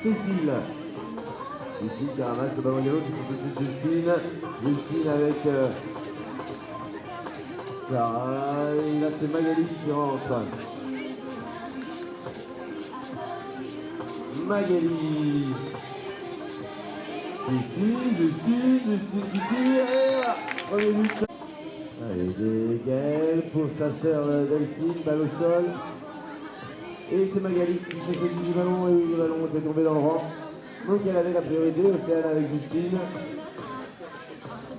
Cécile. Cécile qui ramasse le ballon galop qui sont tout de suite Justine. Justine avec Clara. Et là c'est Magali qui rentre. Magali. Justine qui tire. Et voilà, premier but. Allez, Gaëlle pour sa sœur Delphine, balle au sol. Et c'est Magali qui s'est saisie du ballon et le ballon est tombé dans le rang. Donc elle avait la priorité, Océane avec Justine.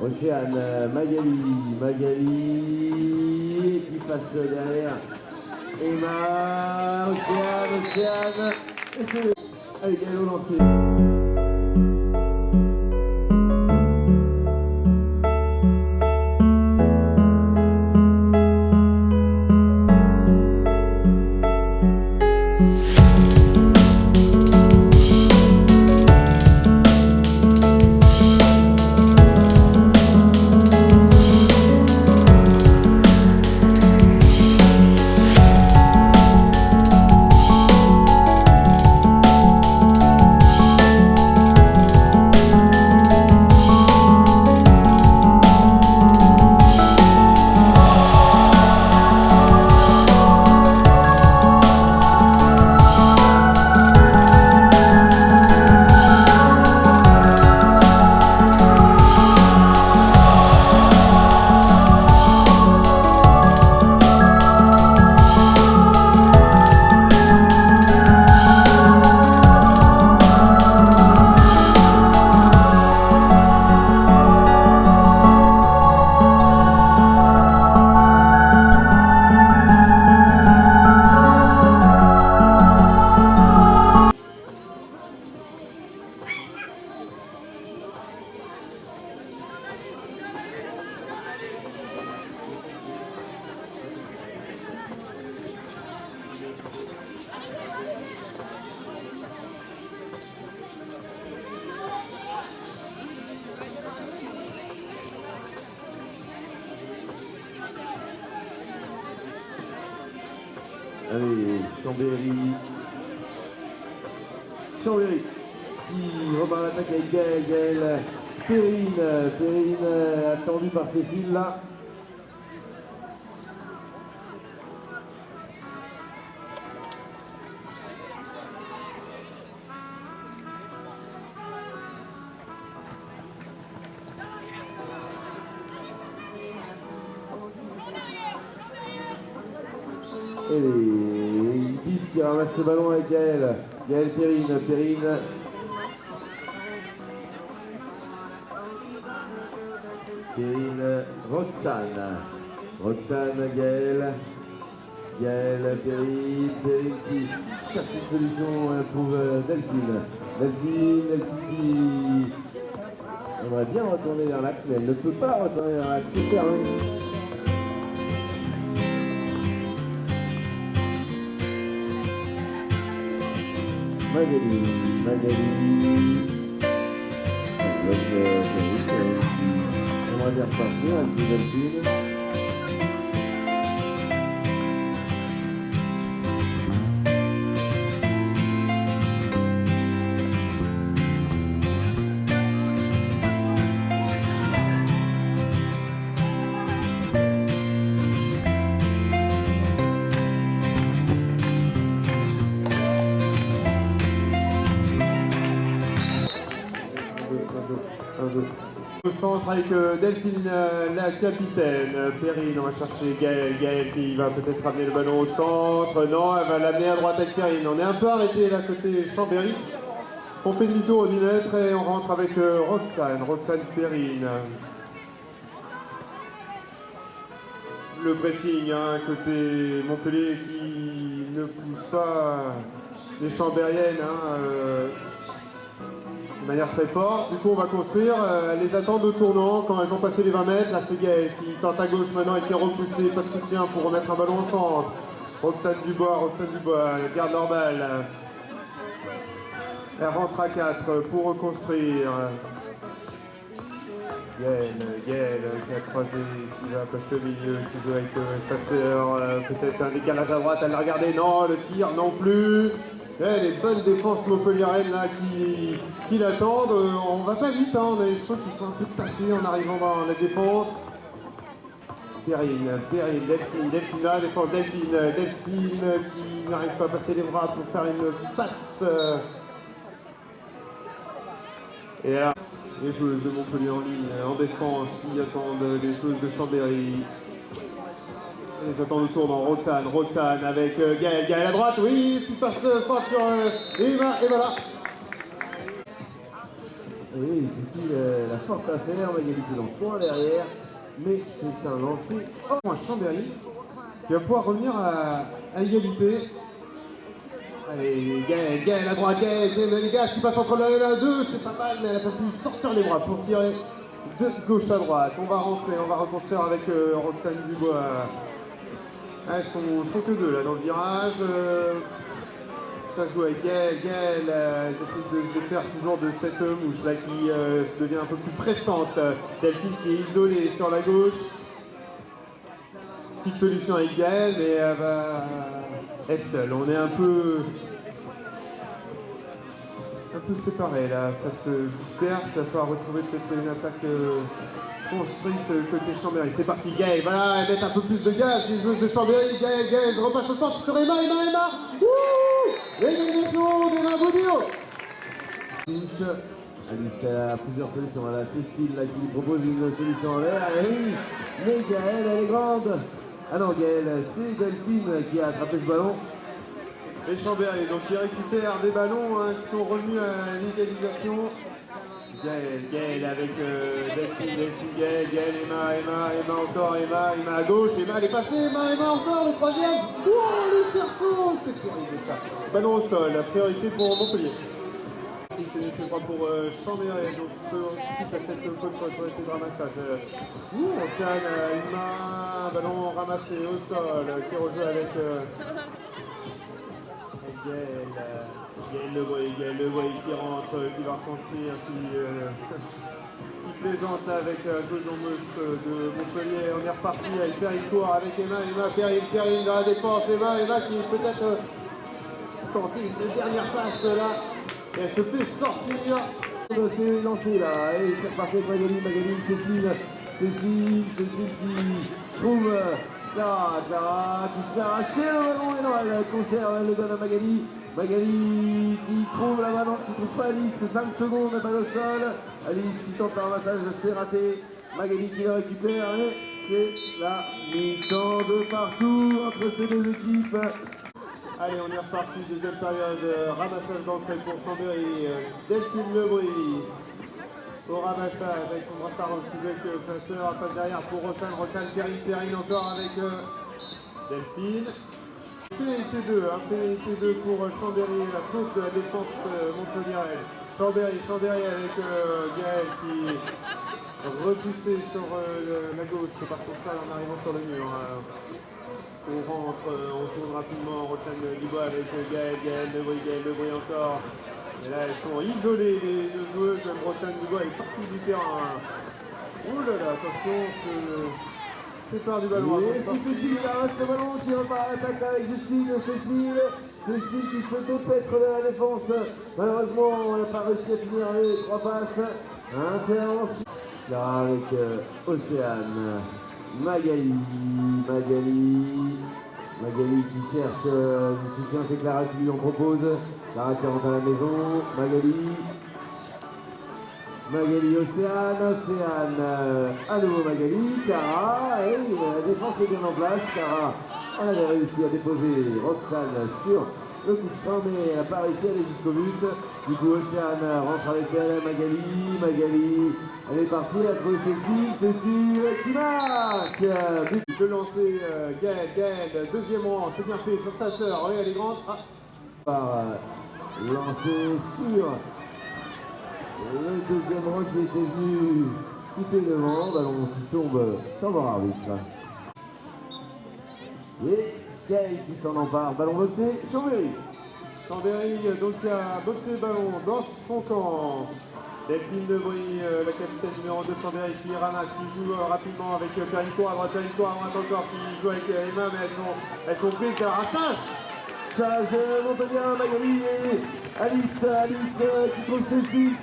Océane, Magali qui passe derrière. Emma, Océane. Et c'est allez, Gaëlle au lancer. Allez, Chambéry qui rebat l'attaque avec Gaëlle. Perrine attendue par Cécile là. Et Yves qui ramasse le ballon avec Gaëlle. Perrine. Roxane, Gaëlle, Perrine qui cherche une solution pour Delphine. Delphine qui aimerait bien retourner vers l'axe, mais elle ne peut pas retourner vers l'axe. C'est fermé. Magali. On va bien repartir avec Delphine. Au centre avec Delphine, la capitaine. Perrine, on va chercher Gaëlle qui va peut-être ramener le ballon au centre. Non, elle va l'amener à droite avec Perrine. On est un peu arrêté là côté Chambéry. On fait demi-tour au 10 mètres et on rentre avec Roxane Perrine. Le pressing, côté Montpellier qui ne pousse pas les Chambériennes. De manière très forte. Du coup, on va construire. Les attentes au tournant quand elles ont passé les 20 mètres. Là, c'est Gaëlle qui tente à gauche maintenant et qui est repoussé. Pas de soutien pour remettre un ballon au centre. Roxane Dubois, elles gardent leur balle. Elle rentre à 4 pour reconstruire. Gaëlle qui a croisé, qui va passer au milieu, qui joue avec sa sœur. Peut-être un décalage à droite, elle l'a regardé. Non, le tir non plus. Ouais, les bonnes défenses montpelliéraines là qui l'attendent. On va pas vite, hein. On a les chevaux qui sont un peu passés en arrivant dans la défense. Perrine, Delphine là, défense Delphine qui n'arrive pas à passer les bras pour faire une passe. Et là, les joueuses de Montpellier en ligne, en défense, ils attendent les joueuses de Chambéry. Ils attendent autour dans Roxane avec Gaël à droite, oui, qui passe fort sur Eva, et voilà. Et oui, c'est ici la forte affaire, Magali qui est en point derrière, mais c'est un lancer. Oh, Chambéry qui va pouvoir revenir à égalité. Allez, Gaël à droite, Gaël qui passe entre l'un et la deux, c'est pas mal, mais elle n'a pas pu sortir les bras pour tirer de gauche à droite. On va rentrer, on va reconstruire avec Roxane Dubois. Elles sont que deux là dans le virage. Ça joue avec Gaël, essaie de faire toujours de cette mouche là qui devient un peu plus pressante. Delphine qui est isolée sur la gauche. Petite solution avec Gaël, mais elle va être seule. On est un peu séparés là, ça se disperse, ça va retrouver peut-être une attaque construite côté Chambéry. C'est parti, Gaël, voilà, elle met un peu plus de gaz, les joueuses de Chambéry, Gaël, repasse au centre sur Emma. Wouh, l'élimination d'Emma Boudio. Alice a plusieurs solutions, elle a Cécile là, qui lui propose une solution en l'air, et oui, mais Gaëlle elle est grande. Ah non, Gaëlle, c'est Delphine qui a attrapé ce ballon. Et Chambéry, donc qui récupère des ballons qui sont revenus à l'égalisation. Gaël avec Delphine, Gaël, Emma encore, Emma à gauche, Emma elle est passée, Emma encore, le troisième. Wow, le cerceau, c'est terrible ça. Ballon au sol, la priorité pour Montpellier. C'est une fois pour Chambéry, donc suite à cette faute sur l'autorité de ramassage. Océane, Emma, ballon ramassé au sol, qui rejoue avec Gaël Levoy qui rentre, qui va reconstruire, qui plaisante avec Jojon Meuse de Montpellier. On est reparti avec Perrine Court avec Emma, Perrine dans la défense, Emma qui peut-être tenter une dernière passe là. Et elle se fait sortir. C'est lancé là, et c'est reparti avec Magali, Cécile qui trouve Clara qui s'est arraché le ballon, et non, elle conserve, elle le donne à Magali qui trouve la balle, qui trouve pas Alice, 5 secondes, balle au sol, Alice qui tente un ramassage, c'est raté, Magali qui le récupère, et c'est la mi-temps de partout entre ces deux équipes. Allez, on est reparti, deuxième période, ramassage d'entrée pour Chambéry, Delphine Lebris au ramassage avec son brassard au avec Passeur, passe derrière pour Roxane, Perrine encore avec Delphine. Pénalité 2 pour Chambéry, la faute de la défense montpelliéraine. Chambéry avec Gaël qui repoussé sur la gauche par Constal en arrivant sur le mur. On rentre, on tourne rapidement, Roxane Dubois avec Gaël Lebris encore. Et là, elles sont isolées, les deux joueuses, même Roxane Dubois est partie du terrain. Ouh là là, attention, se sépare du ballon. Et c'est Cécile qui arrache le ballon, qui repart à l'attaque avec Cécile qui se dépêtre de la défense. Malheureusement, on n'a pas réussi à finir les 3 passes. Intervention. Là avec Océane. Magali qui cherche du soutien, c'est Clara qui lui en propose. Clara qui rentre à la maison. Magali, Océane, à nouveau Magali, Clara, et la défense est bien en place. Clara, elle avait réussi à déposer Roxane sur le coup de frein, mais elle n'a pas réussi à aller jusqu'au but. Du coup, Océane rentre avec elle, Magali, elle est partie, elle a trouvé Cécile qui marque. Il peut lancer Gaël, deuxième rang, c'est bien fait sur sa sœur, elle est grande. Ah. Par lancer sur le deuxième rang qui était venu couper devant, ballon qui tombe sur l'arbitre. Et Gaël qui s'en empare, ballon boxé, Chambéry donc a boxé le ballon dans son camp. Delphine Lebris, la capitaine numéro 2 de Chambéry qui ramasse, qui joue rapidement avec Perrine Court à droite encore, qui joue avec Emma, mais elles sont prises, elles rattrapent. passage, monte bien Magali et Alice qui trouve Cécile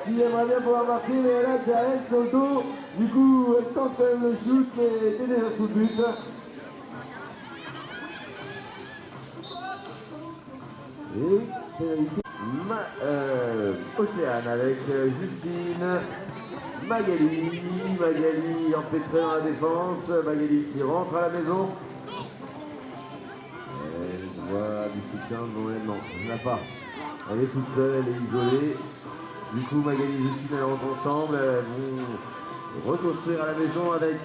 qui aimerait bien pouvoir marquer, mais elle a Jaël sur le dos. Du coup, elle tente quand même le shoot, mais elle est déjà sous le but. Et pénalité. Océane avec Justine, Magali empêtrée dans la défense, Magali qui rentre à la maison. Elle voit du soutien, non, elle n'a pas. Elle est toute seule, elle est isolée. Du coup, Magali et Justine, elles rentrent ensemble, elles vont reconstruire à la maison avec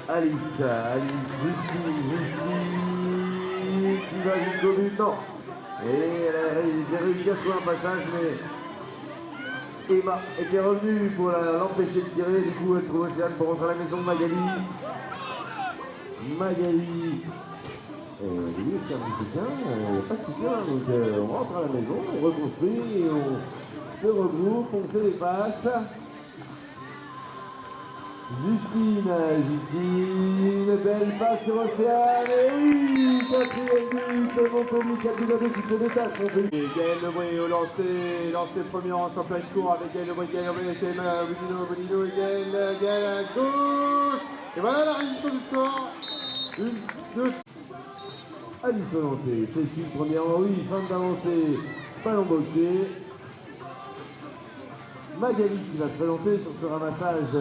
Alice, Justine qui va jusqu'au but, non. Et elle a réussi à trouver un passage, mais Emma était revenue pour l'empêcher de tirer. Du coup, elle trouve Océane pour rentrer à la maison. Magali. Océane du soutien, il n'y a pas de soutien. Donc, on rentre à la maison, on reconstruit, et on se regroupe, on fait des passes. Justine, belle passe sur Océane, et oui, quatrième but, Montpellier, 4-2 qui se détache, Montpellier. Et Gaël Lebray au lancé premier rang en pleine cour avec Gaël Lebray avec Emma Bonino et Gaël à gauche. Et voilà la résultat du score. 1, 2. Alice au lancer, Cécile premier rang, oui, fin d'avancer, ballon boxé. Magali qui va se présenter sur ce ramassage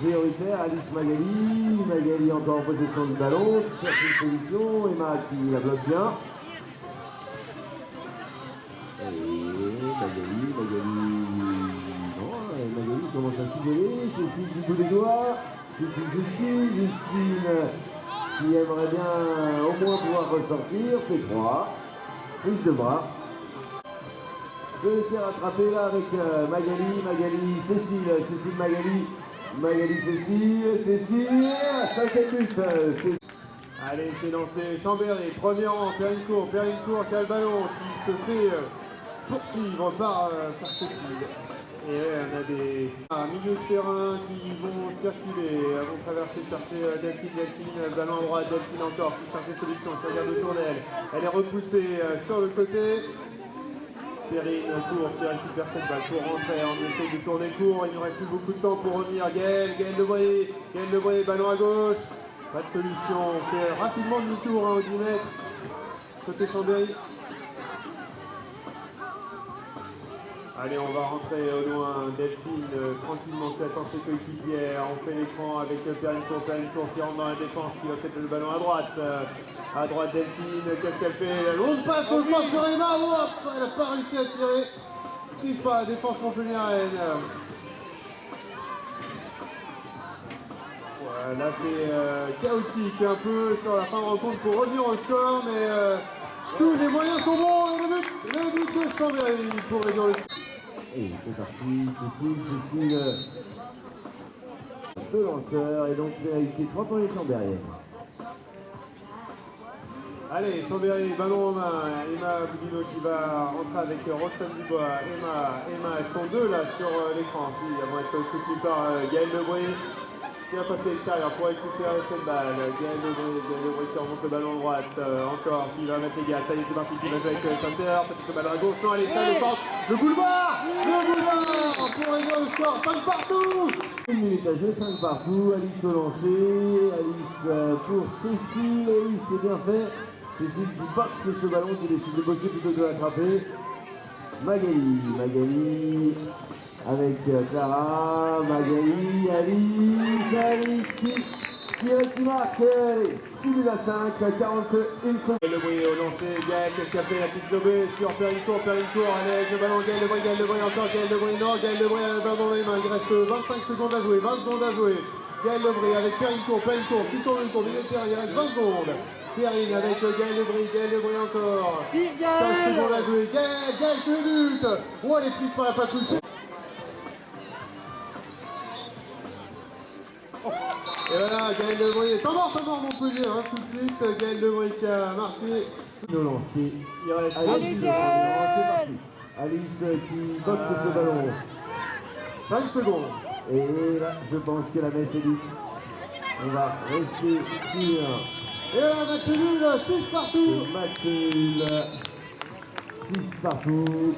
prioritaire, Alice Magali encore en possession du ballon, qui cherche une solution, Emma qui la bloque bien. Et Magali commence à s'isoler, Cécile du bout des doigts, Justine qui aimerait bien au moins pouvoir ressortir, fait 3, prise de bras. Se laisser rattraper là avec Magali, Cécile Cécile, cinquième but. Allez, c'est lancé, Chambéry, premier rang, Périne-Court qui a le ballon, qui se fait poursuivre par Cécile. Et on a des milieux de terrain qui vont circuler, vont traverser, chercher Delphine, le ballon à droite, Delphine encore, qui cherche des solutions, qui regarde autour d'elle. Elle est repoussée sur le côté. Perrine court, qui récupère cette balle pour rentrer, on essaie de tourner court, il nous reste plus beaucoup de temps pour revenir. Gaël Lebray, ballon à gauche, pas de solution, on fait rapidement demi-tour au 10 mètres, côté Chambéry. Allez, on va rentrer au loin, Delphine tranquillement qui attend ses coéquipières, on fait l'écran avec Perrine Court qui rentre dans la défense, qui va peut-être le ballon à droite. À droite Delphine, qu'est-ce qu'elle fait? La longue passe au centre sur Emma, elle n'a pas réussi à tirer. Qui fait la défense montpelliéraine? Voilà, là c'est chaotique un peu sur la fin de rencontre pour revenir au score, mais tous les moyens sont bons. Le but de Chambéry pour réduire le score. Et c'est parti, Cécile, deux lanceurs et donc pénalité 3 pour les Chambériens. Allez, Chambéry, ballon en main, Emma Boudino qui va rentrer avec Roxane Dubois, Emma, elles sont deux là sur l'écran, puis elles vont être soutenues par Gaël Lebray qui va passer l'extérieur pour récupérer cette balle. Gaël Lebray qui remonte le ballon à droite, encore, qui va mettre les gars, ça y est c'est parti, qui va jouer avec Saint-Terre, peut-être le ballon à gauche, non allez, ça le centre, le boulevard pour réduire le score, 5 partout. 1 minute à jouer, 5 partout, Alice au lancer, Alice pour Cécile, et oui c'est bien fait. Cécile qui boxe ce ballon, qui décide de boxer plutôt que de l'attraper. Magali avec Clara, Magali, Alice qui marque, 6 à 5, 41 secondes. Lebray au lancer, Gaël qui a fait la petite lobée sur Périne-Court, allez avec le ballon, Gaël Lebray encore, Gaël Lebray, le ballon dans les mains, il reste 25 secondes à jouer, 20 secondes à jouer. Gaël Lebray avec Périne-Court, qui tourne le tour, il reste 20 secondes. Perrine avec Gaël Lebray encore. 15 secondes à jouer. Gaël fait le but. Oh, elle est prise par la patrouille. Et voilà, Gaël Lebray est en mort Montpellier, hein, tout de suite. Gaël Lebray qui a marqué. Au lancer. Il reste Alice, c'est parti. Alice qui boxe ce ballon. 5 secondes. Et là, je pense que la messe est dite. On va rester sur Et là, match nul, 6 partout. Match nul. 6 partout.